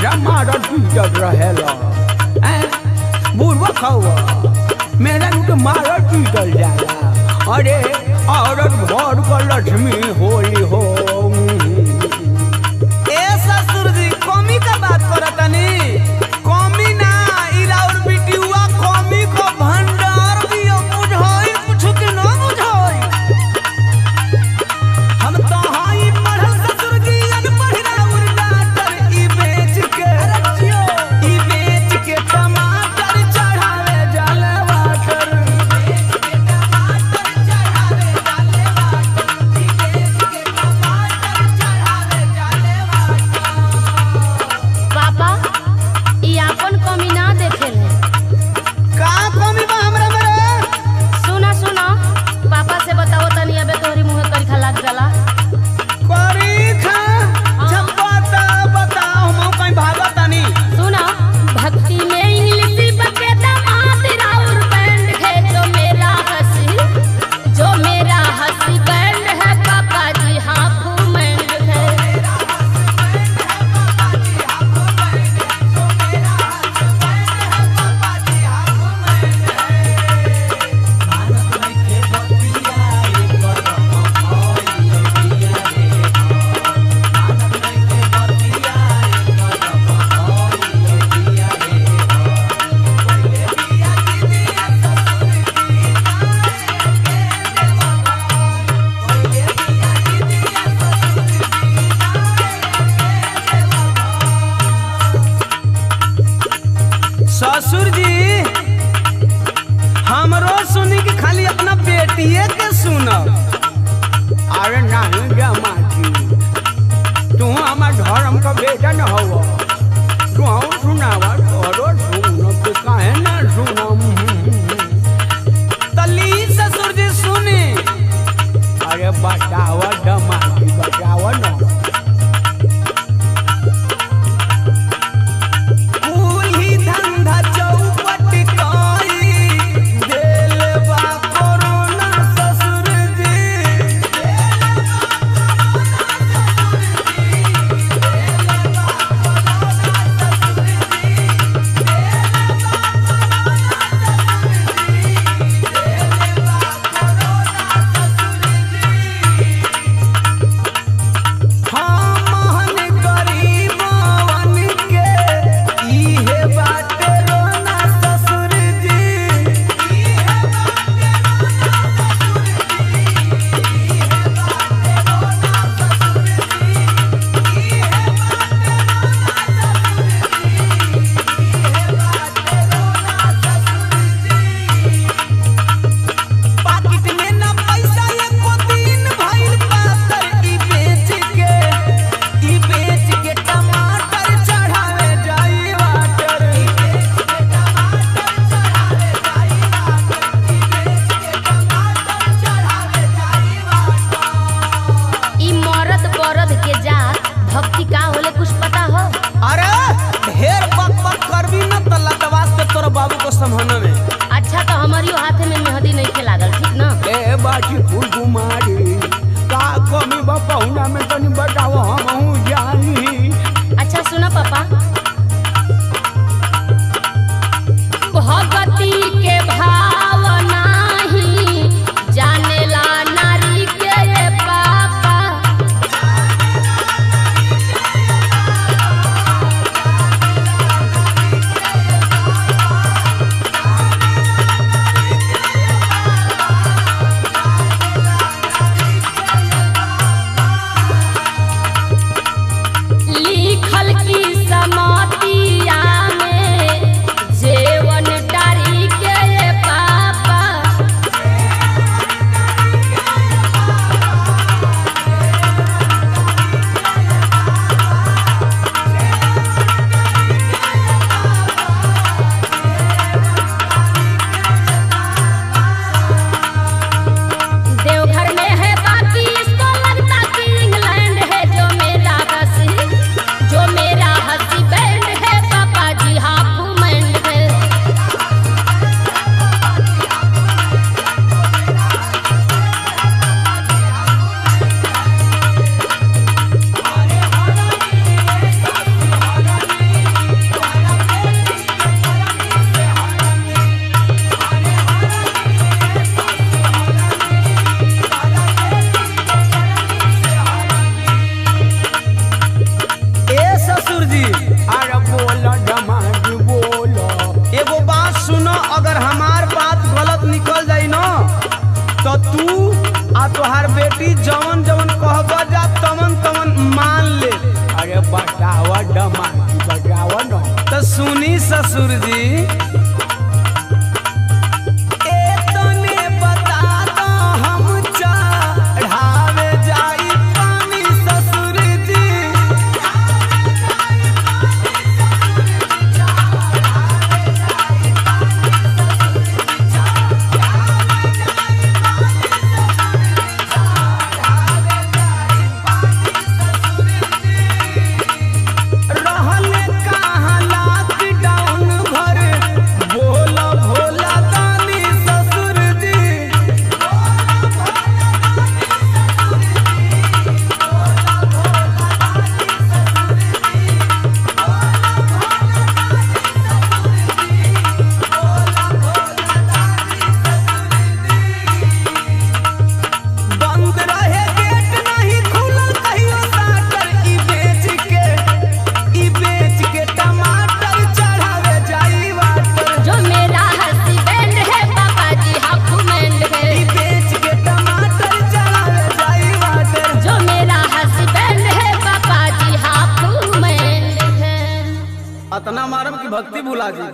हमारा मारा पीटत रहेला बुढ़वा खावा मेरा तो मारा पीटल जाला। अरे औरत घर का लक्ष्मी होली हो। ए ससुर जी कमी का बात करतनी कमी ना इरा और बिटिया कमी को भंडार दियो बुझाई कुछ के ना बुझाई। हम तो हाई पढ़ल ससुर जी अनपढ़ राउर डाटर ई बेच के टमाटर चढ़ावे जाले वाटर। पापा ई आपन कमी ना देखेले। का कमी बा हमरा में? सुना सुना पापा से बताओ तनी अबे तोहरी मुंह करिखा लाग जाला। करीखा जब बताओ हम कहीं भागतानी। सुना भक्ति में इंग्लिश बके दामाद राउर बैंड है जो मेरा हंसी बैंड है पापा जी हाँ फूमेंड है। ससुर जी हमरो सुनी कि खाली अपना बेटिए के सुनब। अरे नहीं जमाती तू हमार धर्म का बेटा न हो तू सुनावा तोरो सुन काहे ना सुनम। तली ससुर जी सुनी। अरे बतावा जमाती बतावा न। कुली धंधा चौपट कई देल बा कोरोना ससुर जी। भक्ति का होले कुछ पता हो? अरे ढेर बक बक करबी न त लतवास पे तोर बाबू को समझने में। अच्छा तो हमारियो हाथे में मेहंदी नहीं के लागल ठीक ना? ए बाची फूल कुमारी का कमी बा पहुना में तनी बताओ हम जानी। अच्छा सुना पापा भक्ति के भाव नाही जानेला नारी के पापा। सुनी ससुर जी, एतने बता दो हम चढ़ावे जाई पानी ससुर जी। रहले कहाँ लॉकडाउन भर, बोला भोला दानी ससुर जी। बंद रहे गेट नहीं खुलल कहियो साटर, ई बेच के टमाटर चढ़ावे जाई वाटर। जो मेरा हस्बैंड है पापा जी हाफ मैंड है। ई बेच के टमाटर चढ़ावे जाई वाटर। जो मेरा हस्बैंड है पापा जी हाफ मैंड है। अतना मारम की भक्ति भुला जी।